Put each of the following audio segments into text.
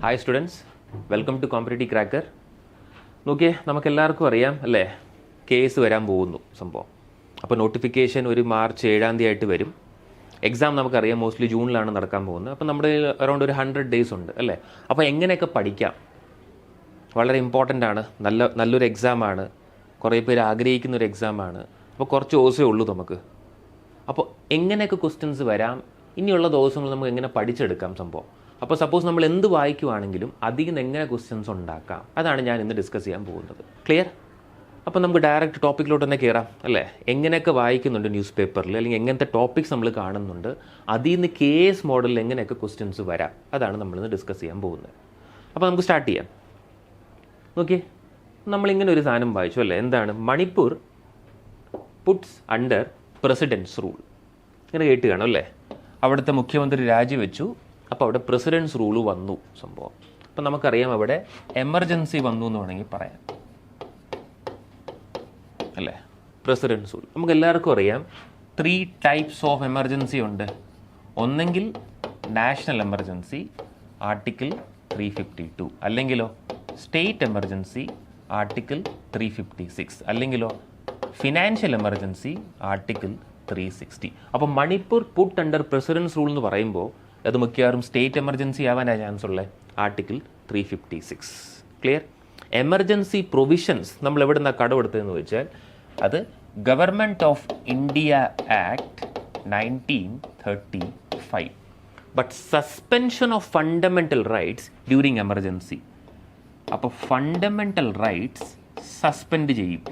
Hi students, welcome to competitive cracker. നോക്കിയേ, നമുക്കെല്ലാവർക്കും അറിയാം അല്ലേ, കേസ് വരാൻ പോകുന്നു സംഭവം. അപ്പോൾ നോട്ടിഫിക്കേഷൻ ഒരു മാർച്ച് 7 ആയിട്ട് വരും. എക്സാം നമുക്കറിയാം മോസ്റ്റ്ലി ജൂണിലാണ് നടക്കാൻ പോകുന്നത്. അപ്പോൾ നമ്മുടെ അറൗണ്ട് ഒരു 100 ഡേയ്സ് ഉണ്ട് അല്ലേ. അപ്പോൾ എങ്ങനെയൊക്കെ പഠിക്കാം, വളരെ ഇമ്പോർട്ടൻ്റ് ആണ്. നല്ലൊരു എക്സാമാണ്, കുറേ പേര് ആഗ്രഹിക്കുന്നൊരു എക്സാമാണ്. അപ്പോൾ കുറച്ച് ദിവസമേ ഉള്ളൂ നമുക്ക്. അപ്പോൾ എങ്ങനെയൊക്കെ ക്വസ്റ്റ്യൻസ് വരാം, ഇനിയുള്ള ദിവസങ്ങൾ നമുക്ക് എങ്ങനെ പഠിച്ചെടുക്കാം സംഭവം. അപ്പോൾ സപ്പോസ് നമ്മൾ എന്ത് വായിക്കുവാണെങ്കിലും അതിൽ നിന്ന് എങ്ങനെ ക്വസ്റ്റ്യൻസ് ഉണ്ടാക്കാം, അതാണ് ഞാൻ ഇന്ന് ഡിസ്കസ് ചെയ്യാൻ പോകുന്നത്. ക്ലിയർ? അപ്പോൾ നമുക്ക് ഡയറക്റ്റ് ടോപ്പിക്കിലോട്ട് തന്നെ കയറാം അല്ലേ. എങ്ങനെയൊക്കെ വായിക്കുന്നുണ്ട് ന്യൂസ് പേപ്പറിൽ, അല്ലെങ്കിൽ എങ്ങനത്തെ ടോപ്പിക്സ് നമ്മൾ കാണുന്നുണ്ട്, അതിൽ നിന്ന് കേസ് മോഡലിൽ എങ്ങനെയൊക്കെ ക്വസ്റ്റ്യൻസ് വരാം, അതാണ് നമ്മളിന്ന് ഡിസ്കസ് ചെയ്യാൻ പോകുന്നത്. അപ്പോൾ നമുക്ക് സ്റ്റാർട്ട് ചെയ്യാം. നോക്കിയേ, നമ്മളിങ്ങനെ ഒരു സാധനം വായിച്ചു അല്ലേ. എന്താണ്? Manipur puts under president's rule. ഇങ്ങനെ കേട്ട് കാണും അല്ലേ. അവിടുത്തെ മുഖ്യമന്ത്രി രാജിവെച്ചു, അപ്പോൾ അവിടെ പ്രസിഡൻസ് റൂൾ വന്നു സംഭവം. അപ്പം നമുക്കറിയാം അവിടെ എമർജൻസി വന്നു എന്ന് വേണമെങ്കിൽ പറയാം അല്ലേ. പ്രസിഡൻസ് റൂൾ നമുക്ക് എല്ലാവർക്കും അറിയാം. 3 ടൈപ്സ് ഓഫ് എമർജൻസി ഉണ്ട്. ഒന്നെങ്കിൽ നാഷണൽ എമർജൻസി, ആർട്ടിക്കിൾ 352, അല്ലെങ്കിലോ സ്റ്റേറ്റ് എമർജൻസി, ആർട്ടിക്കിൾ 356, അല്ലെങ്കിലോ ഫിനാൻഷ്യൽ എമർജൻസി, ആർട്ടിക്കിൾ 360. അപ്പോൾ Manipur put under president's rule എന്ന് പറയുമ്പോൾ അത് മിക്കവാറും സ്റ്റേറ്റ് എമർജൻസി ആവാനാണ് ചാൻസ് ഉള്ളത്. ആർട്ടിക്കിൾ 356. ക്ലിയർ? എമർജൻസി പ്രൊവിഷൻസ് നമ്മൾ എവിടെ നിന്നാണ് കടമെടുത്തതെന്ന് വെച്ചാൽ അത് government of India act 1935. But suspension of fundamental rights during emergency. അപ്പോൾ ഫണ്ടമെൻ്റൽ റൈറ്റ്സ് സസ്പെൻഡ് ചെയ്യും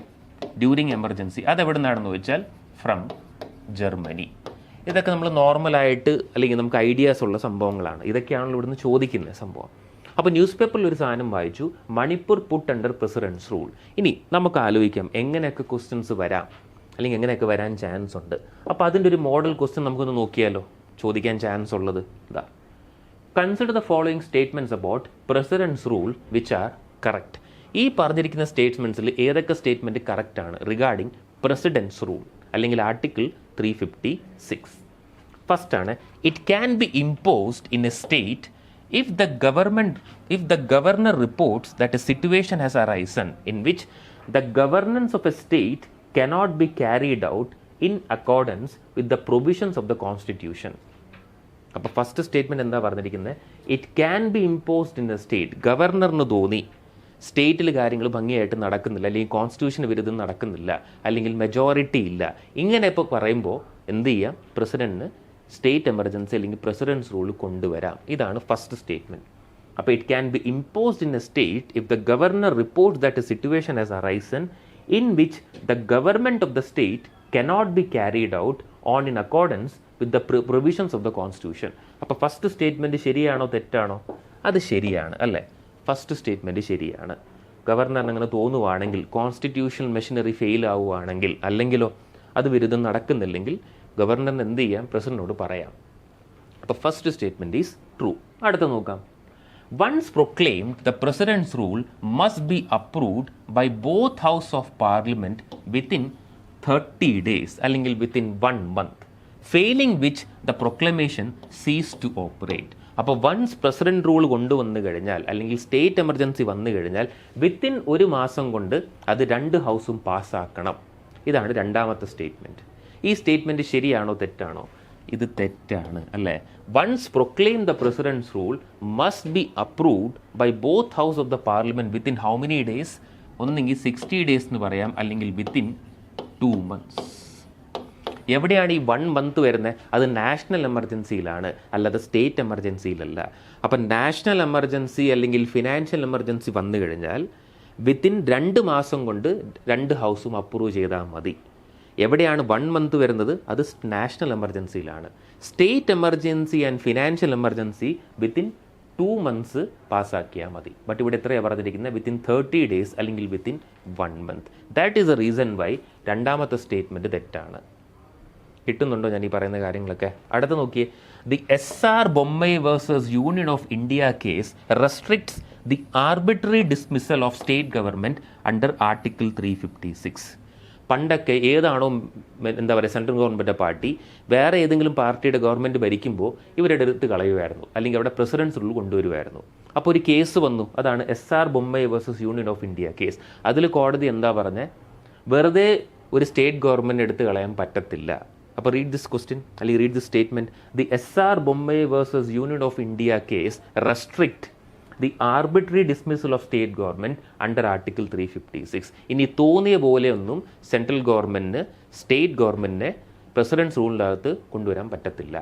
ഡ്യൂറിങ് എമർജൻസി. അതെവിടെ നിന്നാണെന്ന് വെച്ചാൽ ഫ്രം ജർമ്മനി. ഇതൊക്കെ നമ്മൾ നോർമലായിട്ട് അല്ലെങ്കിൽ നമുക്ക് ഐഡിയാസ് ഉള്ള സംഭവങ്ങളാണ്. ഇതൊക്കെയാണല്ലോ ഇവിടുന്ന് ചോദിക്കുന്ന സംഭവം. അപ്പോൾ ന്യൂസ് പേപ്പറിൽ ഒരു സാധനം വായിച്ചു, Manipur put under president's rule. ഇനി നമുക്ക് ആലോചിക്കാം എങ്ങനെയൊക്കെ ക്വസ്റ്റ്യൻസ് വരാം, അല്ലെങ്കിൽ എങ്ങനെയൊക്കെ വരാൻ ചാൻസ് ഉണ്ട്. അപ്പോൾ അതിൻ്റെ ഒരു മോഡൽ ക്വസ്റ്റ്യൻ നമുക്കൊന്ന് നോക്കിയാലോ, ചോദിക്കാൻ ചാൻസ് ഉള്ളത് ഇതാ. Consider the following statements about precedence rule which are correct. ഈ പറഞ്ഞിരിക്കുന്ന സ്റ്റേറ്റ്മെൻറ്റ്സിൽ ഏതൊക്കെ സ്റ്റേറ്റ്മെൻറ്റ് കറക്റ്റാണ് റിഗാർഡിംഗ് പ്രസിഡൻസ് റൂൾ അല്ലെങ്കിൽ ആർട്ടിക്കിൾ 356. ഫസ്റ്റ് ആണ്, it can be imposed in a state if the governor reports that a situation has arisen in which the governance of a state cannot be carried out in accordance with the provisions of the constitution. അപ്പോൾ first statement എന്താ പറഞ്ഞിരിക്കുന്നത്? It can be imposed in a state. ഗവർണറിന് തോന്നി സ്റ്റേറ്റിൽ കാര്യങ്ങൾ ഭംഗിയായിട്ട് നടക്കുന്നില്ല, അല്ലെങ്കിൽ കോൺസ്റ്റിറ്റ്യൂഷന് വിരുദ്ധം നടക്കുന്നില്ല, അല്ലെങ്കിൽ മെജോറിറ്റി ഇല്ല, ഇങ്ങനെ ഇപ്പോൾ പറയുമ്പോൾ എന്ത് ചെയ്യാം? പ്രസിഡന്റിന് സ്റ്റേറ്റ് എമർജൻസി അല്ലെങ്കിൽ പ്രസിഡൻസ് റൂൾ കൊണ്ടുവരാം. ഇതാണ് ഫസ്റ്റ് സ്റ്റേറ്റ്മെൻറ്റ്. അപ്പോൾ it can be imposed in a state if the governor reports that a situation has arisen in which the government of the state cannot be carried out on in accordance with the provisions of the constitution. അപ്പോൾ first statement ശരിയാണോ തെറ്റാണോ? അത് ശരിയാണ് അല്ലേ. First statement ശരിയാണ്. ഗവർണറിന് അങ്ങനെ തോന്നുവാണെങ്കിൽ, constitutional machinery fail ആവുകയാണെങ്കിൽ, അല്ലെങ്കിലോ അത് വിരുദ്ധം നടക്കുന്നില്ലെങ്കിൽ ഗവർണറിന് എന്ത് ചെയ്യാം? പ്രസിഡന്റിനോട് പറയാം. അപ്പോൾ ഫസ്റ്റ് സ്റ്റേറ്റ്മെൻറ്റ് ഈസ് ട്രൂ. അടുത്ത നോക്കാം. Once proclaimed the president's rule must be approved by both house of parliament within 30 days അല്ലെങ്കിൽ within 1 month, failing which the proclamation ceases to operate. അപ്പോൾ വൺസ് പ്രസിഡന്റ് റൂൾ കൊണ്ടുവന്നു കഴിഞ്ഞാൽ, അല്ലെങ്കിൽ state emergency വന്നു കഴിഞ്ഞാൽ within 1 മാസം കൊണ്ട് അത് 2 ഹൗസും പാസ്സാക്കണം. ഇതാണ് രണ്ടാമത്തെ സ്റ്റേറ്റ്മെൻറ്റ്. ഈ സ്റ്റേറ്റ്മെൻറ്റ് ശരിയാണോ തെറ്റാണോ? ഇത് തെറ്റാണ് അല്ലേ. Once proclaim the president's rule must be approved by both house of the parliament within how many days? ഒന്നെങ്കിൽ 60 days എന്ന് പറയാം, അല്ലെങ്കിൽ വിത്തിൻ 2 months. എവിടെയാണ് ഈ 1 month വരുന്നത്? അത് നാഷണൽ എമർജൻസിയിലാണ്, അല്ലാതെ സ്റ്റേറ്റ് എമർജൻസിയിലല്ല. അപ്പം നാഷണൽ എമർജൻസി അല്ലെങ്കിൽ ഫിനാൻഷ്യൽ എമർജൻസി വന്നു കഴിഞ്ഞാൽ വിത്തിൻ 2 മാസം കൊണ്ട് 2 ഹൗസും അപ്രൂവ് ചെയ്താൽ മതി. എവിടെയാണ് 1 month വരുന്നത്? അത് നാഷണൽ എമർജൻസിയിലാണ്. State emergency and financial emergency within 2 months പാസ്സാക്കിയാൽ മതി. ബട്ട് ഇവിടെ എത്രയാണ് പറഞ്ഞിരിക്കുന്നത്? വിത്തിൻ 30 days അല്ലെങ്കിൽ within 1 month. That is a reason why രണ്ടാമത്തെ സ്റ്റേറ്റ്മെൻറ്റ് തെറ്റാണ്. കിട്ടുന്നുണ്ടോ ഞാൻ ഈ പറയുന്ന കാര്യങ്ങളൊക്കെ? അടുത്ത് നോക്കിയേ. The SR Bommai versus union of India case restricts the arbitrary dismissal of state government under article 356. പണ്ടൊക്കെ ഏതാണോ എന്താ പറയുക സെൻട്രൽ ഗവൺമെൻറ് പാർട്ടി വേറെ ഏതെങ്കിലും പാർട്ടിയുടെ ഗവൺമെൻറ് ഭരിക്കുമ്പോൾ ഇവരുടെ അടുത്ത് കളയുമായിരുന്നു, അല്ലെങ്കിൽ അവിടെ പ്രസിഡൻസ് റൂൾ കൊണ്ടുവരുമായിരുന്നു. അപ്പോൾ ഒരു കേസ് വന്നു, അതാണ് SR Bommai versus union of India case. അതിൽ കോടതി എന്താ പറഞ്ഞത്, വെറുതെ ഒരു സ്റ്റേറ്റ് ഗവൺമെൻറ് എടുത്ത് കളയാൻ പറ്റത്തില്ല. അപ്പോൾ റീഡ് ദിസ് ക്വസ്റ്റ്യൻ അല്ലെങ്കിൽ read this statement. The SR Bommai versus union of India case restrict the arbitrary dismissal of state government under article 356. ഇനി തോന്നിയ പോലെയൊന്നും സെൻട്രൽ ഗവൺമെൻറ്റിന് സ്റ്റേറ്റ് ഗവൺമെൻറ്റിനെ പ്രസിഡൻസ് റൂളിനകത്ത് കൊണ്ടുവരാൻ പറ്റത്തില്ല.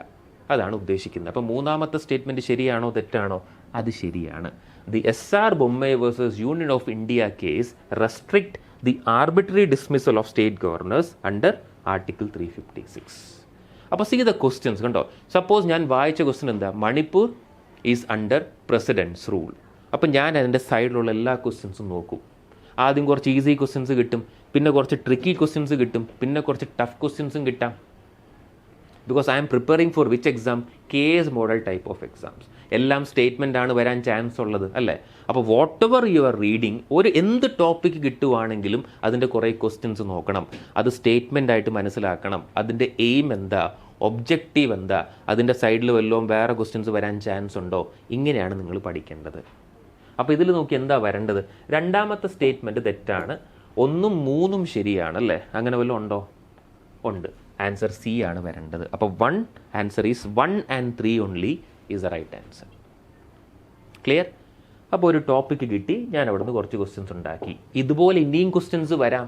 അതാണ് ഉദ്ദേശിക്കുന്നത്. അപ്പോൾ മൂന്നാമത്തെ സ്റ്റേറ്റ്മെൻറ്റ് ശരിയാണോ തെറ്റാണോ? അത് ശരിയാണ്. The SR Bommai versus union of India case restrict the arbitrary dismissal of state governor's under article 356. അപ്പോൾ സീ ദ ക്വസ്റ്റ്യൻസ് കണ്ടോ. സപ്പോസ് ഞാൻ വായിച്ച ക്വസ്റ്റ്യൻ എന്താ, Manipur is under president's rule. അപ്പം ഞാൻ അതിൻ്റെ സൈഡിലുള്ള എല്ലാ ക്വസ്റ്റ്യൻസും നോക്കും. ആദ്യം കുറച്ച് ഈസി ക്വസ്റ്റ്യൻസ് കിട്ടും, പിന്നെ കുറച്ച് ട്രിക്കി ക്വസ്റ്റ്യൻസ് കിട്ടും, പിന്നെ കുറച്ച് ടഫ് ക്വസ്റ്റ്യൻസും കിട്ടാം. Because I M preparing for which exam? KS model type of exams. എല്ലാം സ്റ്റേറ്റ്മെൻ്റ് ആണ് വരാൻ ചാൻസ് ഉള്ളത് അല്ലേ. അപ്പോൾ what ever you are reading, ഒരു എന്ത് ടോപ്പിക്ക് കിട്ടുവാണെങ്കിലും അതിൻ്റെ കുറേ ക്വസ്റ്റ്യൻസ് നോക്കണം. അത് സ്റ്റേറ്റ്മെൻ്റ് ആയിട്ട് മനസ്സിലാക്കണം. അതിൻ്റെ എയിം എന്താ, ഒബ്ജക്റ്റീവ് എന്താ, അതിൻ്റെ സൈഡിൽ വല്ലതും വേറെ ക്വസ്റ്റ്യൻസ് വരാൻ ചാൻസ് ഉണ്ടോ, ഇങ്ങനെയാണ് നിങ്ങൾ പഠിക്കേണ്ടത്. അപ്പോൾ ഇതിൽ നോക്കി എന്താ വരേണ്ടത്? രണ്ടാമത്തെ സ്റ്റേറ്റ്മെൻറ്റ് തെറ്റാണ്, 1ഉം 3ഉം ശരിയാണ് അല്ലേ. അങ്ങനെ വല്ലതും ഉണ്ടോ? ഉണ്ട്. ആൻസർ C ആണ് വരേണ്ടത്. അപ്പോൾ answer is 1 and 3 only is the right answer. Clear? അപ്പോൾ ഒരു ടോപ്പിക്ക് കിട്ടി, ഞാൻ അവിടെ നിന്ന് കുറച്ച് ക്വസ്റ്റ്യൻസ് ഉണ്ടാക്കി. ഇതുപോലെ ഇനിയും ക്വസ്റ്റ്യൻസ് വരാം.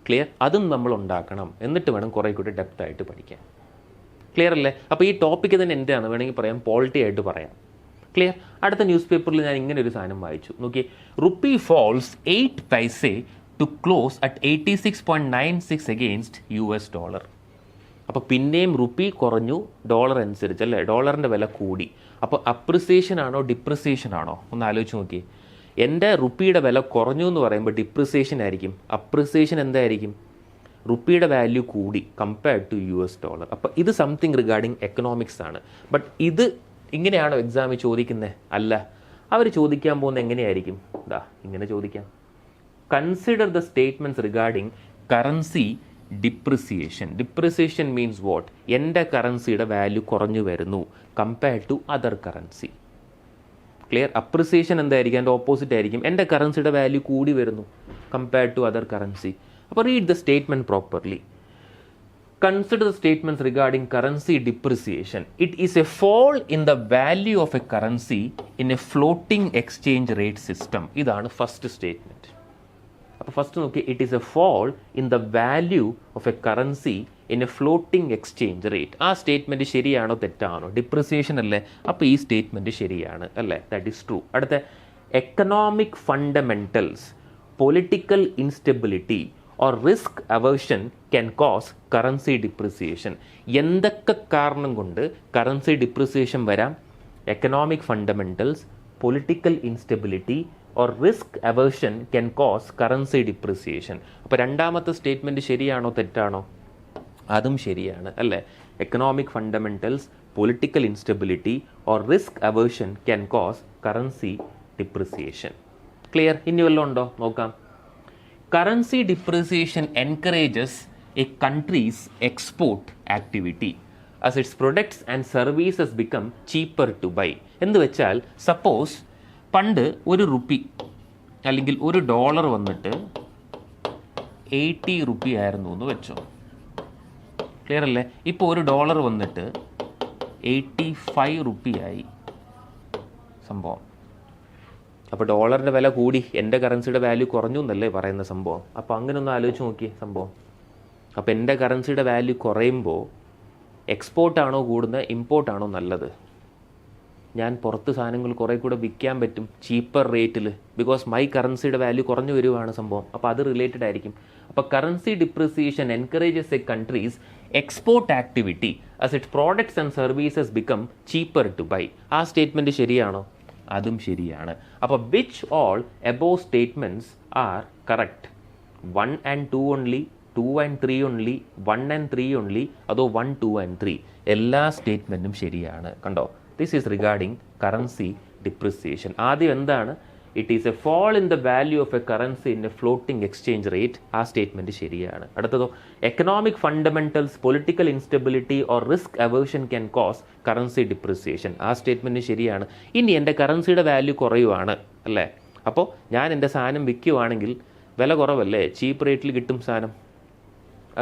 ക്ലിയർ? അതും നമ്മൾ ഉണ്ടാക്കണം. എന്നിട്ട് വേണം കുറേ കൂടി ഡെപ്ത് ആയിട്ട് പഠിക്കാൻ. ക്ലിയർ അല്ലേ? അപ്പോൾ ഈ ടോപ്പിക്ക് തന്നെ എന്താണ് വേണമെങ്കിൽ പറയാം, പോളിറ്റി ആയിട്ട് പറയാം. ക്ലിയർ? അടുത്ത ന്യൂസ് പേപ്പറിൽ ഞാൻ ഇങ്ങനെ ഒരു സാധനം വായിച്ചു. നോക്കി, റുപ്പി ഫോൾസ് 8 പൈസ ടു ക്ലോസ് അറ്റ് 86.96 അഗെയിൻസ്റ്റ് $. അപ്പോൾ പിന്നെയും റുപ്പി കുറഞ്ഞു ഡോളർ അനുസരിച്ച് അല്ലേ, ഡോളറിൻ്റെ വില കൂടി. അപ്പോൾ അപ്രിസിയേഷൻ ആണോ ഡിപ്രിസിയേഷൻ ആണോ? ഒന്ന് ആലോചിച്ച് നോക്കി. എൻ്റെ റുപ്പിയുടെ വില കുറഞ്ഞു എന്ന് പറയുമ്പോൾ ഡിപ്രിസിയേഷൻ ആയിരിക്കും. അപ്രിസിയേഷൻ എന്തായിരിക്കും? റുപ്പിയുടെ വാല്യൂ കൂടി കമ്പയർഡ് ടു $. അപ്പോൾ ഇത് സംതിങ് റിഗാർഡിങ് എക്കണോമിക്സ് ആണ്. ബട്ട് ഇത് ഇങ്ങനെയാണോ എക്സാമിൽ ചോദിക്കുന്നത്? അല്ല. അവർ ചോദിക്കാൻ പോകുന്നത് എങ്ങനെയായിരിക്കും? ഇങ്ങനെ ചോദിക്കാം. Consider the statements regarding currency depreciation. Depreciation means what? എൻ്റെ കറൻസിയുടെ വാല്യൂ കുറഞ്ഞു വരുന്നു compared to other currency. Clear? Appreciation എന്തായിരിക്കും? എൻ്റെ ഓപ്പോസിറ്റ് ആയിരിക്കും. എൻ്റെ കറൻസിയുടെ വാല്യൂ കൂടി വരുന്നു കമ്പയർഡ് ടു അതർ കറൻസി. അപ്പോൾ read the statement properly. Consider the statements regarding currency depreciation. It is a fall in the value of a currency in a floating exchange rate system. ഇതാണ് first statement. അപ്പോൾ first നോക്കി, it is a fall in the value of a currency in a floating exchange rate. ആ statement ശരിയാണോ തെറ്റാണോ? Depreciation അല്ലേ. അപ്പോൾ ഈ statement ശരിയാണ് അല്ലേ, ദാറ്റ് ഈസ് ട്രൂ. അടുത്ത, economic fundamentals, political instability or risk aversion can cause currency depreciation. എന്തൊക്കെ കാരണം കൊണ്ട് കറൻസി ഡിപ്രിസിയേഷൻ വരാം? Economic fundamentals, political instability or risk aversion can cause currency depreciation. അപ്പോൾ രണ്ടാമത്തെ സ്റ്റേറ്റ്മെൻറ്റ് ശരിയാണോ തെറ്റാണോ? അതും ശരിയാണ് അല്ലേ. Economic fundamentals, political instability or risk aversion can cause currency depreciation. Clear? ഇനി വല്ലതും ഉണ്ടോ നോക്കാം. Currency depreciation encourages a country's export activity as its products and services become cheaper to buy. എന്ന് വെച്ചാൽ, സപ്പോസ് പണ്ട് ഒരു റുപ്പി അല്ലെങ്കിൽ ഒരു ഡോളർ വന്നിട്ട് 80 റുപ്പി ആയിരുന്നു എന്ന് വെച്ചോ. ക്ലിയർ അല്ലേ? ഇപ്പോൾ ഒരു ഡോളർ വന്നിട്ട് 85 റുപ്പിയായി സംഭവം. അപ്പോൾ ഡോളറിൻ്റെ വില കൂടി, എൻ്റെ കറൻസിയുടെ വാല്യൂ കുറഞ്ഞു എന്നല്ലേ പറയുന്ന സംഭവം. അപ്പോൾ അങ്ങനെ ഒന്ന് ആലോചിച്ച് നോക്കിയേ സംഭവം. അപ്പോൾ എൻ്റെ കറൻസിയുടെ വാല്യൂ കുറയുമ്പോൾ എക്സ്പോർട്ടാണോ കൂടുന്നത്, ഇമ്പോർട്ടാണോ നല്ലത്? ഞാൻ പുറത്ത് സാധനങ്ങൾ കുറേ കൂടെ വിൽക്കാൻ പറ്റും ചീപ്പർ റേറ്റിൽ, ബിക്കോസ് മൈ കറൻസിയുടെ വാല്യൂ കുറഞ്ഞു വരുവാണ് സംഭവം. അപ്പോൾ അത് റിലേറ്റഡ് ആയിരിക്കും. അപ്പോൾ currency depreciation encourages a country's export activity as it products and services become cheaper to buy. ആ സ്റ്റേറ്റ്മെൻറ്റ് ശരിയാണോ? അതും ശരിയാണ്. അപ്പോൾ which all above statements are correct? 1 and 2 only, 2 and 3 only, 1 and 3 only, അതോ 1, 2 and 3? എല്ലാ സ്റ്റേറ്റ്മെൻറ്റും ശരിയാണ്. കണ്ടോ? This is regarding currency depreciation. ആദ്യം എന്താണ് it is a fall in the value of a currency in a floating exchange rate. ആ statement ശരിയാണ്. അടുത്തതോ, economic fundamentals, political instability or risk aversion can cause currency depreciation. ആ statement ശരിയാണ്. ഇനി എൻ്റെ കറൻസിയുടെ വാല്യൂ കുറയുവാണ് അല്ലേ, അപ്പോൾ ഞാൻ എൻ്റെ സാധനം വിൽക്കുവാണെങ്കിൽ വില കുറവല്ലേ, ചീപ്പ് റേറ്റിൽ കിട്ടും സാധനം,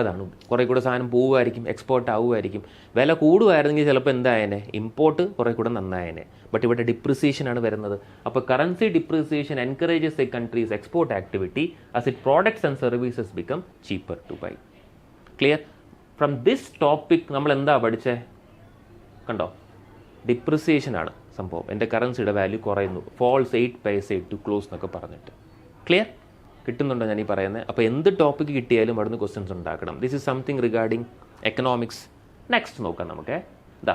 അതാണ്. കുറേ കൂടെ സാധനം പോവുമായിരിക്കും, എക്സ്പോർട്ട് ആവുമായിരിക്കും. വില കൂടുമായിരുന്നെങ്കിൽ ചിലപ്പോൾ എന്തായേനെ, ഇമ്പോർട്ട് കുറേ കൂടെ നന്നായേനെ. ബട്ട് ഇവിടെ ഡിപ്രിസിയേഷനാണ് വരുന്നത്. അപ്പോൾ currency depreciation encourages a country's export activity as it products and services become cheaper to buy. Clear? From this topic നമ്മൾ എന്താ പഠിച്ചേ? കണ്ടോ, ഡിപ്രിസിയേഷനാണ് സംഭവം. എൻ്റെ കറൻസിയുടെ വാല്യൂ കുറയുന്നു, ഫോൾസ് 8 പൈസ ടു ക്ലോസ് എന്നൊക്കെ പറഞ്ഞിട്ട്. ക്ലിയർ? കിട്ടുന്നുണ്ടോ ഞാൻ ഈ പറയുന്നത്? അപ്പോൾ എന്ത് ടോപ്പിക്ക് കിട്ടിയാലും അവിടുന്ന് ക്വസ്റ്റ്യൻസ് ഉണ്ടാക്കണം. This is something regarding economics. Next നോക്കാം നമുക്ക്. ഇതാ,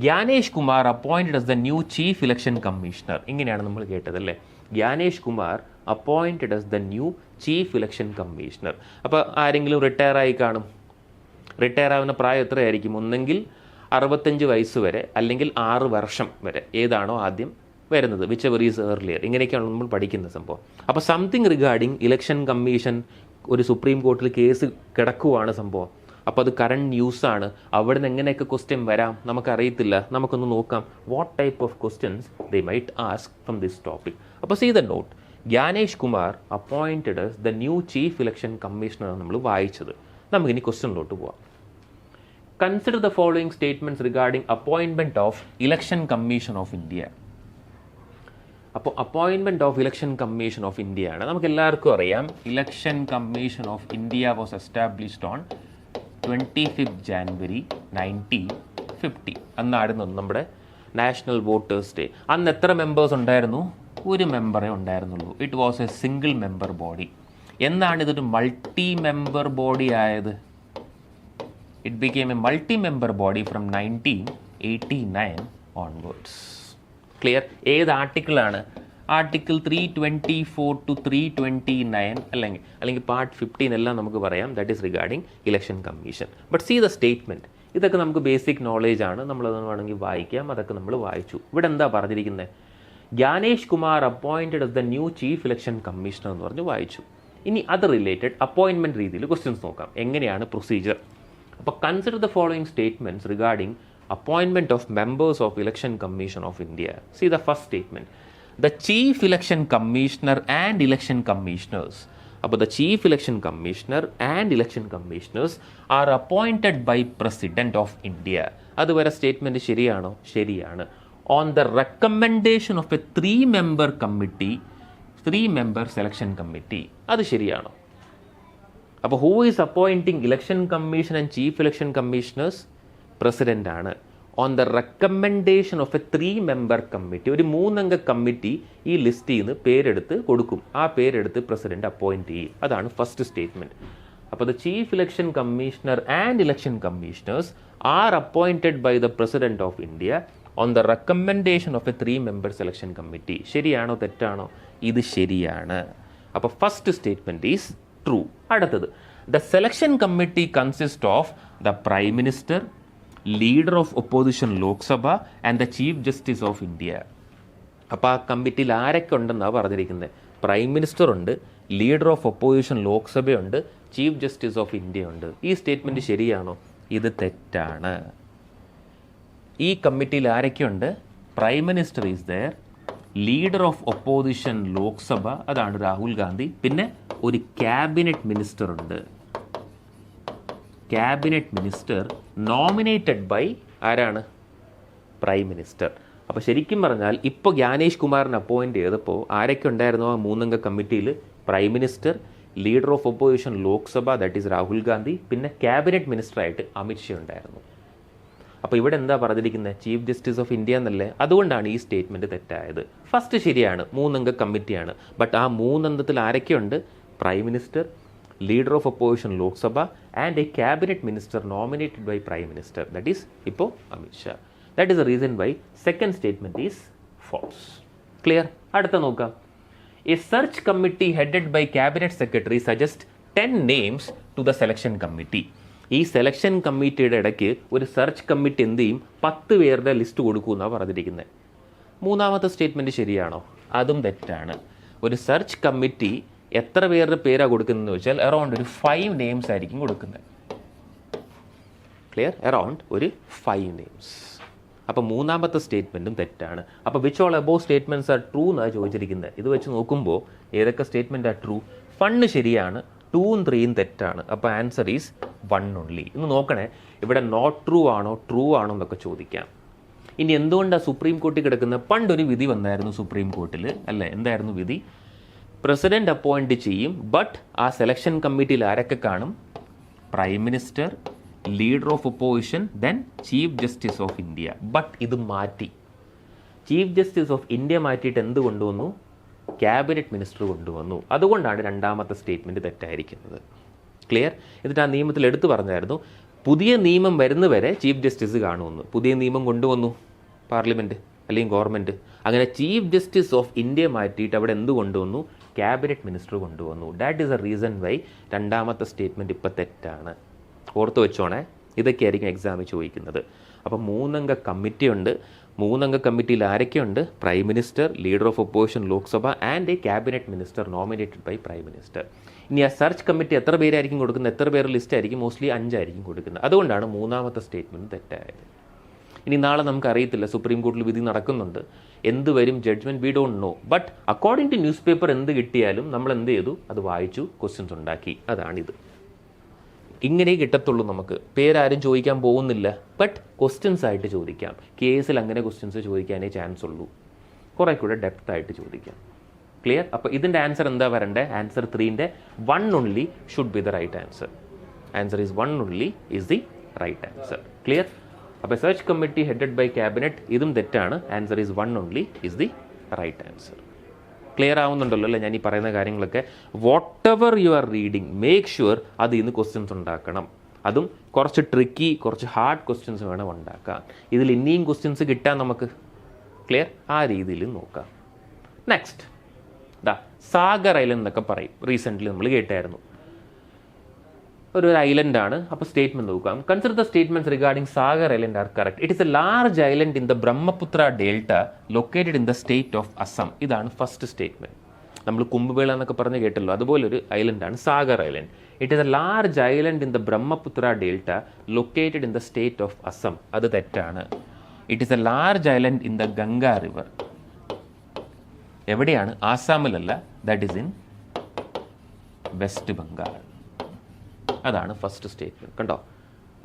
Gyanesh Kumar appointed as the new chief election commissioner. ഇങ്ങനെയാണ് നമ്മൾ കേട്ടത് അല്ലേ? Gyanesh Kumar appointed as the new chief election commissioner. അപ്പോൾ ആരെങ്കിലും റിട്ടയർ ആയി കാണും. റിട്ടയർ ആവുന്ന പ്രായം എത്രയായിരിക്കും? ഒന്നെങ്കിൽ 65 വയസ്സ് വരെ, അല്ലെങ്കിൽ 6 വർഷം വരെ, ഏതാണോ ആദ്യം വരുന്നത്, വിച്ച് എവർ ഈസ് ഏർലിയർ. ഇങ്ങനെയൊക്കെയാണ് നമ്മൾ പഠിക്കുന്ന സംഭവം. അപ്പോൾ സംതിങ് റിഗാർഡിംഗ് ഇലക്ഷൻ കമ്മീഷൻ, ഒരു സുപ്രീം കോർട്ടിൽ കേസ് കിടക്കുവാണ് സംഭവം. അപ്പോൾ അത് കറണ്ട് ന്യൂസാണ്. അവിടെ നിന്ന് എങ്ങനെയൊക്കെ ക്വസ്റ്റ്യൻ വരാം നമുക്കറിയത്തില്ല. നമുക്കൊന്ന് നോക്കാം what type of questions they might ask from this topic. അപ്പോൾ see the note, Gyanesh Kumar appointed as the new chief election commissioner നമ്മൾ വായിച്ചത്. നമുക്കിനി ക്വസ്റ്റ്യനിലോട്ട് പോവാം. Consider the following statements regarding appointment of election commission of India. അപ്പോൾ appointment of election commission of India ആണ്. നമുക്ക് എല്ലാവർക്കും അറിയാം, election commission of India was established on 25 January 1950. അന്നായിരുന്നു നമ്മുടെ നാഷണൽ വോട്ടേഴ്സ് ഡേ. അന്ന് എത്ര മെമ്പേഴ്സ് ഉണ്ടായിരുന്നു? ഒരു മെമ്പറേ ഉണ്ടായിരുന്നുള്ളൂ. It was A single member body. എന്നാണ് ഇതൊരു മൾട്ടി മെമ്പർ ബോഡി ആയത്? It became A multi member body from 1989 onwards. Clear? ഏത് ആർട്ടിക്കിളാണ്? ആർട്ടിക്കിൾ 324 to 329 അല്ലെങ്കിൽ പാർട്ട് 15 എല്ലാം നമുക്ക് പറയാം. That is regarding election commission. But see the statement. ഇതൊക്കെ നമുക്ക് ബേസിക് നോളേജ് ആണ്, നമ്മളത് വേണമെങ്കിൽ വായിക്കാം. അതൊക്കെ നമ്മൾ വായിച്ചു. ഇവിടെ എന്താ പറഞ്ഞിരിക്കുന്നത്? Gyanesh Kumar appointed as the new chief election commissioner എന്ന് പറഞ്ഞ് വായിച്ചു. ഇനി അത് റിലേറ്റഡ് അപ്പോയിൻമെൻറ്റ് രീതിയിൽ ക്വസ്റ്റ്യൻസ് നോക്കാം. എങ്ങനെയാണ് പ്രൊസീജിയർ? അപ്പോൾ consider the following statements regarding appointment of members of Election Commission of India. See the first statement. The Chief Election Commissioner and Election Commissioners. അപ്പോൾ the Chief Election Commissioner and Election Commissioners are appointed by President of India. അതുവരെ statement ശരിയാണോ? ശരിയാണ്. On the recommendation of a 3-member committee, 3-member selection committee. അത് ശരിയാണോ? അപ്പോൾ who is appointing Election Commission and Chief Election Commissioners? President ആണ്. On the recommendation of a 3-member committee, ഒരു 3-അംഗ committee ഈ ലിസ്റ്റിൽ നിന്ന് പേരെടുത്ത് കൊടുക്കും. ആ പേരെടുത്ത് പ്രസിഡന്റ് അപ്പോയിൻറ്റ് ചെയ്യും. അതാണ് ഫസ്റ്റ് സ്റ്റേറ്റ്മെൻറ്റ്. അപ്പോൾ the chief election commissioner and election commissioners are appointed by the president of India on the recommendation of a 3-member selection committee. ശരിയാണോ തെറ്റാണോ? ഇത് ശരിയാണ്. അപ്പോൾ ഫസ്റ്റ് സ്റ്റേറ്റ്മെൻറ്റ് ഈസ് ട്രൂ. അടുത്തത്, the selection committee consist of the prime minister, leader of opposition Lok Sabha and the chief justice of India. അപ്പോൾ ആ കമ്മിറ്റിയിൽ ആരൊക്കെ ഉണ്ടെന്നാണ് പറഞ്ഞിരിക്കുന്നത്? പ്രൈം മിനിസ്റ്റർ ഉണ്ട്, leader of opposition ലോക്സഭയുണ്ട്, chief justice of India ഉണ്ട്. ഈ സ്റ്റേറ്റ്മെൻറ്റ് ശരിയാണോ? ഇത് തെറ്റാണ്. ഈ കമ്മിറ്റിയിൽ ആരൊക്കെയുണ്ട്? Prime minister is there, leader of opposition Lok Sabha, അതാണ് രാഹുൽ ഗാന്ധി, പിന്നെ ഒരു ക്യാബിനറ്റ് മിനിസ്റ്റർ ഉണ്ട്. ക്യാബിനറ്റ് മിനിസ്റ്റർ നോമിനേറ്റഡ് ബൈ ആരാണ്? Prime minister. അപ്പോൾ ശരിക്കും പറഞ്ഞാൽ ഇപ്പോൾ ജ്ഞാനേഷ് കുമാറിനെ അപ്പോയിൻറ്റ് ചെയ്തപ്പോൾ ആരൊക്കെ ഉണ്ടായിരുന്നു ആ 3-അംഗ കമ്മിറ്റിയിൽ? Prime minister, leader of opposition Lok Sabha that is Rahul Gandhi, പിന്നെ ക്യാബിനറ്റ് മിനിസ്റ്ററായിട്ട് അമിത് ഷാ ഉണ്ടായിരുന്നു. അപ്പോൾ ഇവിടെ എന്താ പറഞ്ഞിരിക്കുന്നത്? ചീഫ് ജസ്റ്റിസ് ഓഫ് ഇന്ത്യ എന്നല്ലേ? അതുകൊണ്ടാണ് ഈ സ്റ്റേറ്റ്മെൻറ്റ് തെറ്റായത്. ഫസ്റ്റ് ശരിയാണ്, 3-അംഗ കമ്മിറ്റിയാണ്. ബട്ട് ആ 3 അംഗത്തിൽ ആരൊക്കെയുണ്ട്? Prime minister, leader of opposition Lok Sabha and a cabinet minister nominated by prime minister that is ഇപ്പോൾ Amit Shah. That is the reason why second statement is false. Clear? അടുത്ത നോക്കാം. A search committee headed by cabinet secretary suggest 10 names to the selection committee. ഈ selection കമ്മിറ്റിയുടെ ഇടയ്ക്ക് ഒരു search committee എന്ത് ചെയ്യും? 10 പേരുടെ ലിസ്റ്റ് കൊടുക്കുമെന്നാണ് പറഞ്ഞിരിക്കുന്നത്. മൂന്നാമത്തെ സ്റ്റേറ്റ്മെൻറ്റ് ശരിയാണോ? അതും തെറ്റാണ്. ഒരു സെർച്ച് കമ്മിറ്റി എത്ര പേരുടെ പേരാണ് കൊടുക്കുന്നതെന്ന് വെച്ചാൽ അറൗണ്ട് ഒരു 5 names ആയിരിക്കും കൊടുക്കുന്നത്. ക്ലിയർ? അറൗണ്ട് ഒരു 5 names. അപ്പോൾ മൂന്നാമത്തെ സ്റ്റേറ്റ്മെൻറ്റും തെറ്റാണ്. അപ്പോൾ which all above statements are true എന്നാണ് ചോദിച്ചിരിക്കുന്നത്. ഇത് വെച്ച് നോക്കുമ്പോൾ ഏതൊക്കെ സ്റ്റേറ്റ്മെൻറ്റാണ് ട്രൂ? ഫണ്ട് ശരിയാണ്, 2ഉം 3ഉം തെറ്റാണ്. അപ്പോൾ ആൻസർ ഈസ് 1 only. ഇന്ന് നോക്കണേ, ഇവിടെ നോട്ട് ട്രൂ ആണോ ട്രൂ ആണോ എന്നൊക്കെ ചോദിക്കാം. ഇനി എന്തുകൊണ്ടാണ് സുപ്രീം കോർട്ടിൽ കിടക്കുന്നത്? പണ്ടൊരു വിധി വന്നായിരുന്നു സുപ്രീം കോർട്ടിൽ, അല്ലേ? എന്തായിരുന്നു വിധി? പ്രസിഡന്റ് അപ്പോയിന്റ് ചെയ്യും, ബട്ട് ആ സെലക്ഷൻ കമ്മിറ്റിയിൽ ആരൊക്കെ കാണും? Prime minister, leader of opposition, then chief justice of India. But ഇത് മാറ്റി. ചീഫ് ജസ്റ്റിസ് ഓഫ് ഇന്ത്യ മാറ്റിയിട്ട് എന്ത് കൊണ്ടുവന്നു? ക്യാബിനറ്റ് മിനിസ്റ്റർ കൊണ്ടുവന്നു. അതുകൊണ്ടാണ് രണ്ടാമത്തെ സ്റ്റേറ്റ്മെൻറ്റ് തെറ്റായിരിക്കുന്നത്. ക്ലിയർ? എന്നിട്ട് ആ നിയമത്തിൽ എടുത്തു പറഞ്ഞായിരുന്നു, പുതിയ നിയമം വരുന്നവരെ ചീഫ് ജസ്റ്റിസ് കാണുമെന്ന്. പുതിയ നിയമം കൊണ്ടുവന്നു പാർലമെൻറ്റ് അല്ലെങ്കിൽ ഗവൺമെൻറ്. അങ്ങനെ ചീഫ് ജസ്റ്റിസ് ഓഫ് ഇന്ത്യ മാറ്റിയിട്ട് അവിടെ എന്ത് കൊണ്ടുവന്നു? ക്യാബിനറ്റ് മിനിസ്റ്റർ കൊണ്ടുവന്നു. That is a reason why രണ്ടാമത്തെ സ്റ്റേറ്റ്മെൻറ്റ് ഇപ്പോൾ തെറ്റാണ്. ഓർത്ത് വെച്ചോണേ, ഇതൊക്കെയായിരിക്കും എക്സാമിൽ ചോദിക്കുന്നത്. അപ്പോൾ 3 അംഗ കമ്മിറ്റി ഉണ്ട്. 3 അംഗ കമ്മിറ്റിയിൽ ആരൊക്കെയുണ്ട്? Prime minister, leader of opposition Lok Sabha and a cabinet minister nominated by prime minister. ഇനി ആ സെർച്ച് കമ്മിറ്റി എത്ര പേരായിരിക്കും കൊടുക്കുന്നത്? എത്ര പേരുടെ ലിസ്റ്റ് ആയിരിക്കും? മോസ്റ്റ്ലി 5 ആയിരിക്കും കൊടുക്കുന്നത്. അതുകൊണ്ടാണ് മൂന്നാമത്തെ സ്റ്റേറ്റ്മെൻറ്റ് തെറ്റായത്. ഇനി നാളെ നമുക്ക് അറിയത്തില്ല, സുപ്രീം കോടതിയിൽ വിധി നടക്കുന്നുണ്ട്, എന്ത് വരും judgement we don't know. But according to news paper എന്ത് കിട്ടിയാലും നമ്മൾ എന്ത് ചെയ്തു? അത് വായിച്ചു, ക്വസ്റ്റ്യൻസ് ഉണ്ടാക്കി. അതാണിത്. ഇങ്ങനെ കിട്ടത്തുള്ളൂ നമുക്ക്. പേരാരും ചോദിക്കാൻ പോകുന്നില്ല, ബട്ട് ക്വസ്റ്റ്യൻസ് ആയിട്ട് ചോദിക്കാം. കേസിൽ അങ്ങനെ ക്വസ്റ്റ്യൻസ് ചോദിക്കാനേ ചാൻസ് ഉള്ളൂ. കുറേ കൂടെ ഡെപ്ത് ആയിട്ട് ചോദിക്കാം. ക്ലിയർ? അപ്പോൾ ഇതിൻ്റെ ആൻസർ എന്താ വരണ്ടേ? ആൻസർ 3ൻ്റെ 1 only should be the right answer. Answer is 1 only is the right answer. Clear? അപ്പോൾ search committee headed by cabinet, ഇതും തെറ്റാണ്. Answer is 1 only is the right answer. Clear ആവുന്നുണ്ടല്ലോ അല്ലേ ഞാൻ ഈ പറയുന്ന കാര്യങ്ങളൊക്കെ? Whatever you are reading, make sure അതിൽ നിന്ന് ക്വസ്റ്റ്യൻസ് ഉണ്ടാക്കണം. അതും കുറച്ച് ട്രിക്കി, കുറച്ച് ഹാർഡ് ക്വസ്റ്റ്യൻസ് വേണം ഉണ്ടാക്കാൻ. ഇതിൽ ഇനിയും ക്വസ്റ്റ്യൻസ് കിട്ടാൻ നമുക്ക്. ക്ലിയർ? ആ രീതിയിൽ നോക്കാം. നെക്സ്റ്റ് സാഗർ ഐലൻഡ് എന്നൊക്കെ പറയും. റീസെൻ്റ്ലി നമ്മൾ കേട്ടായിരുന്നു. ഒരു ഐലൻഡാണ്. അപ്പോൾ സ്റ്റേറ്റ്മെൻറ്റ് നോക്കാം. Consider the statements regarding Sagar island are correct. It is a large island in the Brahmaputra delta located in the state of Assam. ഇതാണ് ഫസ്റ്റ് സ്റ്റേറ്റ്മെൻറ്റ്. നമ്മൾ കുംഭമേള എന്നൊക്കെ പറഞ്ഞ് കേട്ടല്ലോ, അതുപോലൊരു ഐലൻഡാണ് Sagar island. It is a large island in the Brahmaputra delta located in the state of Assam. അത് തെറ്റാണ്. It is a large island in the Ganga river. എവിടെയാണ്? ആസാമിലല്ല, that is in west Bengal. അതാണ് ഫസ്റ്റ് സ്റ്റേറ്റ്മെൻറ്റ്. കണ്ടോ?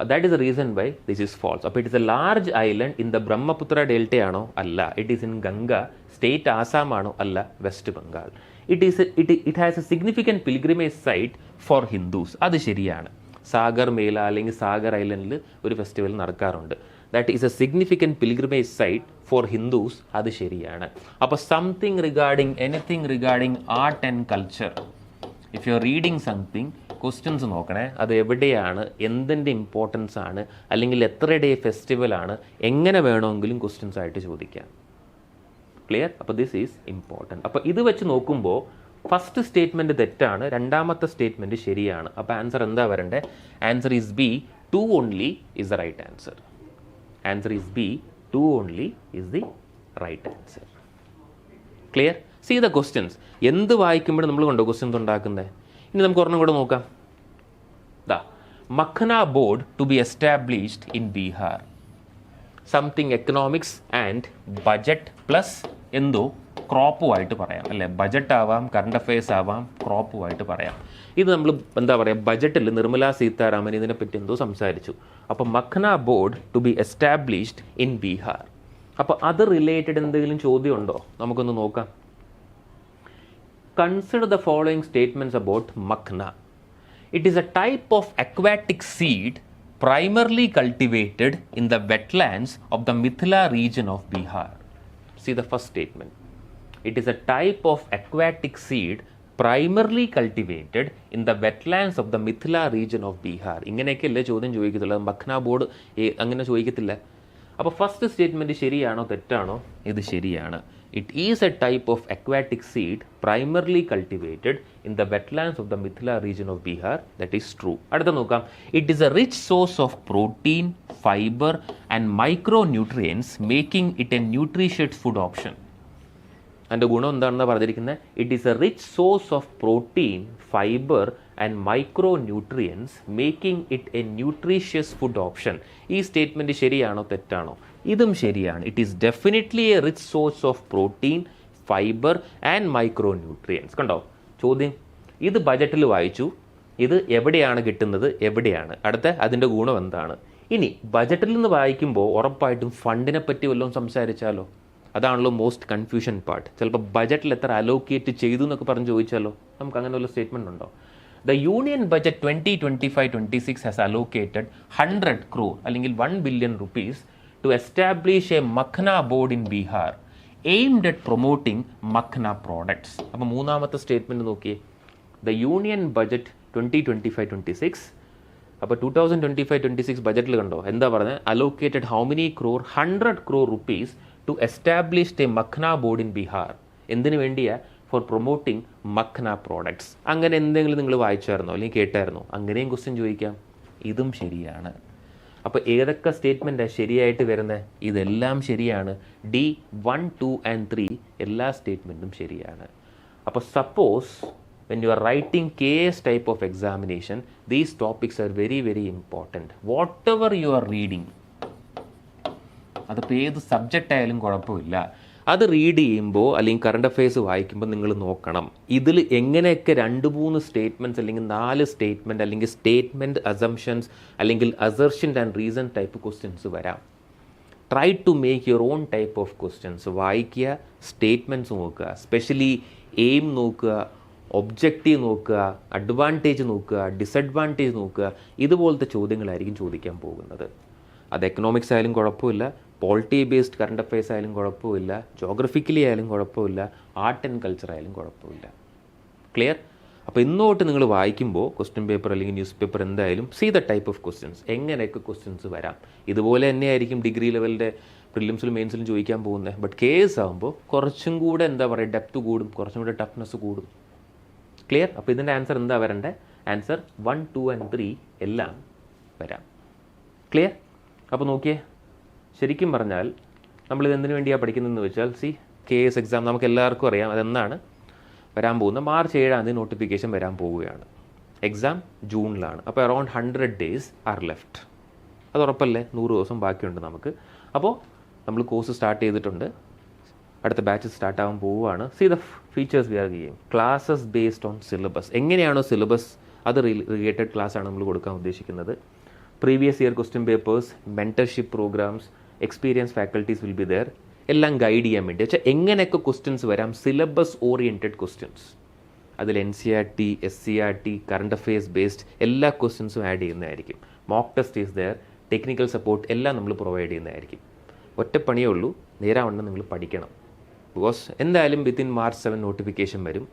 That is the reason why this is false. അപ്പോൾ it is a large island in the Brahmaputra ഡെൽറ്റയാണോ? അല്ല. It is in Ganga, state ആസാമാണോ? അല്ല, west Bengal. It has a significant pilgrimage site for Hindus. അത് ശരിയാണ്. സാഗർ മേള അല്ലെങ്കിൽ സാഗർ ഐലൻഡിൽ ഒരു ഫെസ്റ്റിവൽ നടക്കാറുണ്ട്. That is a significant pilgrimage site for Hindus. അത് ശരിയാണ്. അപ്പോൾ something regarding anything regarding art and culture, if you are reading something, questions നോക്കണേ. അത് എവിടെയാണ്, എന്തിൻ്റെ ഇമ്പോർട്ടൻസ് ആണ്, അല്ലെങ്കിൽ എത്ര ഡേ ഫെസ്റ്റിവലാണ്, എങ്ങനെ വേണമെങ്കിലും ക്വസ്റ്റ്യൻസ് ആയിട്ട് ചോദിക്കാം. ക്ലിയർ? അപ്പോൾ ദിസ് ഈസ് ഇമ്പോർട്ടൻറ്റ്. അപ്പോൾ ഇത് വെച്ച് നോക്കുമ്പോൾ ഫസ്റ്റ് സ്റ്റേറ്റ്മെൻറ്റ് തെറ്റാണ്, രണ്ടാമത്തെ സ്റ്റേറ്റ്മെൻറ്റ് ശരിയാണ്. അപ്പോൾ ആൻസർ എന്താ വരണ്ടേ? Answer is B, 2 only is the right answer. Answer is B, 2 only is the right answer. Clear? See the questions. എന്ത് വായിക്കുമ്പോഴും നമ്മൾ കൊണ്ടോ ക്വസ്റ്റ്യൻസ് ഉണ്ടാക്കുന്നത്. ഇനി നമുക്ക് ഒരെണ്ണം കൂടെ നോക്കാം. Makhana board to be established in Bihar. Something economics and budget plus എന്തോ ക്രോപ്പുമായിട്ട് പറയാം, അല്ലേ? ബജറ്റ് ആവാം, കറണ്ട് അഫയേഴ്സ് ആവാം, ക്രോപ്പുമായിട്ട് പറയാം. ഇത് നമ്മൾ എന്താ പറയുക, ബജറ്റിൽ നിർമ്മല സീതാരാമൻ ഇതിനെപ്പറ്റി എന്തോ സംസാരിച്ചു. അപ്പോൾ makhana board to be established in Bihar. അപ്പോൾ അത് റിലേറ്റഡ് എന്തെങ്കിലും ചോദ്യം ഉണ്ടോ? നമുക്കൊന്ന് നോക്കാം. Consider the following statements about makhna. It is a type of aquatic seed primarily cultivated in the wetlands of the Mithila region of Bihar. See the first statement. It is a type of aquatic seed primarily cultivated in the wetlands of the Mithila region of Bihar. ഇങ്ങനെയൊക്കെയല്ലേ ചോദ്യം ചോദിക്കത്തുള്ളൂ. Makhna board അങ്ങനെ ചോദിക്കത്തില്ല. അപ്പോൾ first statement ശരിയാണോ തെറ്റാണോ? ഇത് ശരിയാണ്. It is a type of aquatic seed primarily cultivated in the wetlands of the Mithila region of Bihar. That is true. അടുത്ത നോക്കാം. It is a rich source of protein, fiber and micronutrients, making it a nutritious food option. അതിൻ്റെ ഗുണം എന്താണെന്ന് പറഞ്ഞിരിക്കുന്നത്? It is A rich source of protein, fibre and micro nutrients, making it A nutritious food option. ഈ statement ശരിയാണോ തെറ്റാണോ? ഇതും ശരിയാണ്. It is definitely A rich source of protein, fibre and micro nutrients. കണ്ടോ ചോദ്യം? ഇത് ബജറ്റിൽ വായിച്ചു, ഇത് എവിടെയാണ് കിട്ടുന്നത്, എവിടെയാണ്, അടുത്ത അതിൻ്റെ ഗുണം എന്താണ്? ഇനി ബജറ്റിൽ നിന്ന് വായിക്കുമ്പോൾ ഉറപ്പായിട്ടും ഫണ്ടിനെ പറ്റി വല്ലതും സംസാരിച്ചാലോ? അതാണല്ലോ മോസ്റ്റ് കൺഫ്യൂഷൻ പാർട്ട്. ചിലപ്പോൾ ബജറ്റിൽ എത്ര അലോക്കേറ്റ് ചെയ്തു എന്നൊക്കെ പറഞ്ഞ് ചോദിച്ചാലോ? നമുക്ക് അങ്ങനെ വല്ല സ്റ്റേറ്റ്മെൻറ്റ് ഉണ്ടോ? The union budget 2025-26 has allocated 100 crore അല്ലെങ്കിൽ 1 billion rupees to establish a Makhna board in Bihar aimed at promoting Makhna products. അപ്പോൾ മൂന്നാമത്തെ സ്റ്റേറ്റ്മെൻറ്റ് നോക്കിയേ. ദ യൂണിയൻ ബജറ്റ് 2025-26, അപ്പോൾ 2025-26 ബജറ്റിൽ കണ്ടോ എന്താ പറഞ്ഞത്? Allocated how many crore? 100 crore rupees to establish a makhana board in Bihar. എന്തിനു വേണ്ടിയാ? For promoting makhana products. അങ്ങനെ എന്തെങ്കിലും നിങ്ങൾ വായിച്ചായിരുന്നോ അല്ലെങ്കിൽ കേട്ടായിരുന്നോ? അങ്ങനെയും ക്വസ്റ്റ്യൻ ചോദിക്കാം. ഇതും ശരിയാണ്. അപ്പോൾ ഏതൊക്കെ സ്റ്റേറ്റ്മെൻറ്റാണ് ശരിയായിട്ട് വരുന്നത്? ഇതെല്ലാം ശരിയാണ്. D 1, 2 and 3 എല്ലാ സ്റ്റേറ്റ്മെൻറ്റും ശരിയാണ്. അപ്പോൾ suppose when you are writing KS type of examination, these topics are very, very important. Whatever you are reading, അതിപ്പോൾ ഏത് സബ്ജക്റ്റ് ആയാലും കുഴപ്പമില്ല, അത് റീഡ് ചെയ്യുമ്പോൾ അല്ലെങ്കിൽ കറണ്ട് അഫെയർസ് വായിക്കുമ്പോൾ നിങ്ങൾ നോക്കണം ഇതിൽ എങ്ങനെയൊക്കെ 2-3 സ്റ്റേറ്റ്മെൻറ്റ്സ് അല്ലെങ്കിൽ 4 സ്റ്റേറ്റ്മെൻറ്റ് അല്ലെങ്കിൽ സ്റ്റേറ്റ്മെൻറ്റ് അസംഷൻസ് അല്ലെങ്കിൽ assertion and reason type questions വരാം. Try to make your own type of questions. വായിക്കുക, സ്റ്റേറ്റ്മെൻറ്റ്സ് നോക്കുക, സ്പെഷ്യലി എയിം നോക്കുക, ഒബ്ജക്റ്റീവ് നോക്കുക, അഡ്വാൻറ്റേജ് നോക്കുക, ഡിസഡ്വാൻറ്റേജ് നോക്കുക. ഇതുപോലത്തെ ചോദ്യങ്ങളായിരിക്കും ചോദിക്കാൻ പോകുന്നത്. അത് എക്കണോമിക്സ് ആയാലും കുഴപ്പമില്ല, പോളിറ്റി ബേസ്ഡ് കറണ്ട് അഫെയർസ് ആയാലും കുഴപ്പമില്ല, ജോഗ്രഫിക്കലി ആയാലും കുഴപ്പമില്ല, ആർട്ട് ആൻഡ് കൾച്ചർ ആയാലും കുഴപ്പമില്ല. ക്ലിയർ? അപ്പോൾ ഇന്നോട്ട് നിങ്ങൾ വായിക്കുമ്പോൾ ക്വസ്റ്റ്യൻ പേപ്പർ അല്ലെങ്കിൽ ന്യൂസ് പേപ്പർ എന്തായാലും see the type of questions, എങ്ങനെയൊക്കെ ക്വസ്റ്റ്യൻസ് വരാം. ഇതുപോലെ തന്നെയായിരിക്കും ഡിഗ്രി ലെവലിൻ്റെ പ്രിലിംസിലും മെയിൻസിലും ചോദിക്കാൻ പോകുന്നത്. ബട്ട് കേസ് ആകുമ്പോൾ കുറച്ചും കൂടെ എന്താ പറയുക, ഡെപ്ത് കൂടും, കുറച്ചും കൂടെ ടഫ്നെസ് കൂടും. ക്ലിയർ? അപ്പോൾ ഇതിൻ്റെ ആൻസർ എന്താ വരണ്ടേ? ആൻസർ 1, 2 and 3 എല്ലാം വരാം. ക്ലിയർ? അപ്പോൾ നോക്കിയേ, ശരിക്കും പറഞ്ഞാൽ നമ്മളിത് എന്തിനു വേണ്ടിയാണ് പഠിക്കുന്നതെന്ന് വെച്ചാൽ, KS എക്സാം നമുക്ക് എല്ലാവർക്കും അറിയാം അതെന്നാണ് വരാൻ പോകുന്നത്. മാർച്ച് 7 നോട്ടിഫിക്കേഷൻ വരാൻ പോവുകയാണ്. എക്സാം ജൂണിലാണ്. അപ്പോൾ അറൗണ്ട് 100 days ആർ ലെഫ്റ്റ്. അത് ഉറപ്പല്ലേ? 100 ദിവസം ബാക്കിയുണ്ട് നമുക്ക്. അപ്പോൾ നമ്മൾ കോഴ്സ് സ്റ്റാർട്ട് ചെയ്തിട്ടുണ്ട്, അടുത്ത ബാച്ച് സ്റ്റാർട്ട് ആവാൻ പോവുകയാണ്. The features we are giving. Classes based on syllabus. എങ്ങനെയാണോ സിലബസ് അത് റിലേറ്റഡ് ക്ലാസ് ആണ് നമ്മൾ കൊടുക്കാൻ ഉദ്ദേശിക്കുന്നത്. Previous year question papers, mentorship programmes, experience faculties will be there. എല്ലാം ഗൈഡ് ചെയ്യാൻ വേണ്ടി വെച്ചാൽ എങ്ങനെയൊക്കെ ക്വസ്റ്റ്യൻസ് വരാം, സിലബസ് ഓറിയൻറ്റഡ് ക്വസ്റ്റ്യൻസ്. അതിൽ NCERT, SCERT, current affairs based എല്ലാ ക്വസ്റ്റ്യൻസും ആഡ് ചെയ്യുന്നതായിരിക്കും. Mock test is there, technical support എല്ലാം നമ്മൾ പ്രൊവൈഡ് ചെയ്യുന്നതായിരിക്കും. ഒറ്റപ്പണിയേ ഉള്ളൂ, നേരാവണ്ണം നിങ്ങൾ പഠിക്കണം. ബിക്കോസ് എന്തായാലും വിത്തിൻ March 7 നോട്ടിഫിക്കേഷൻ വരും.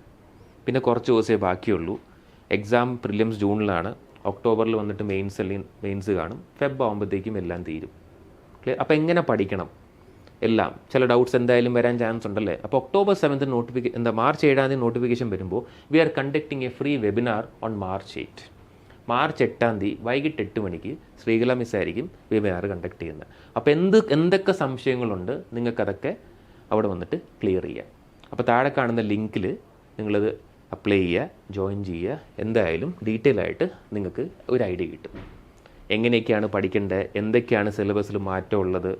പിന്നെ കുറച്ച് ദിവസമേ ബാക്കിയുള്ളൂ. എക്സാം പ്രിലിംസ് ജൂണിലാണ്, ഒക്ടോബറിൽ വന്നിട്ട് മെയിൻസ് കാണും, ഫെബ് ആകുമ്പോഴത്തേക്കും എല്ലാം തീരും. ക്ലിയർ? അപ്പോൾ എങ്ങനെ പഠിക്കണം എല്ലാം, ചില ഡൗട്ട്സ് എന്തായാലും വരാൻ ചാൻസ് ഉണ്ടല്ലേ. അപ്പോൾ October 7 March 7 നോട്ടിഫിക്കേഷൻ വരുമ്പോൾ we are conducting a free webinar on March 8. March 8 വൈകിട്ട് 8 മണിക്ക് ശ്രീകല മിസ് ആയിരിക്കും വെബിനാർ കണ്ടക്ട് ചെയ്യുന്നത്. അപ്പോൾ എന്തൊക്കെ സംശയങ്ങളുണ്ട് നിങ്ങൾക്കതൊക്കെ അവിടെ വന്നിട്ട് ക്ലിയർ ചെയ്യുക. അപ്പോൾ താഴെ കാണുന്ന ലിങ്കിൽ നിങ്ങളത് അപ്ലൈ ചെയ്യുക, ജോയിൻ ചെയ്യുക. എന്തായാലും ഡീറ്റെയിൽ ആയിട്ട് നിങ്ങൾക്ക് ഒരു ഐഡിയ കിട്ടും. എങ്ങനെയൊക്കെയാണ് പഠിക്കേണ്ടത്, എന്തൊക്കെയാണ് സിലബസിൽ മാറ്റമുള്ളത്,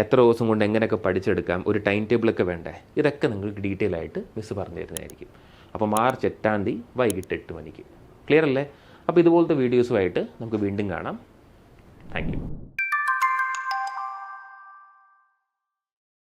എത്ര ദിവസം കൊണ്ട് എങ്ങനെയൊക്കെ പഠിച്ചെടുക്കാം, ഒരു ടൈം ടേബിളൊക്കെ വേണ്ടേ, ഇതൊക്കെ നിങ്ങൾക്ക് ഡീറ്റെയിൽ ആയിട്ട് മിസ് പറഞ്ഞു തരുന്നതായിരിക്കും. അപ്പോൾ March 8 വൈകിട്ട് 8 മണിക്ക്. ക്ലിയർ അല്ലേ? അപ്പോൾ ഇതുപോലത്തെ വീഡിയോസുമായിട്ട് നമുക്ക് വീണ്ടും കാണാം. Thank you.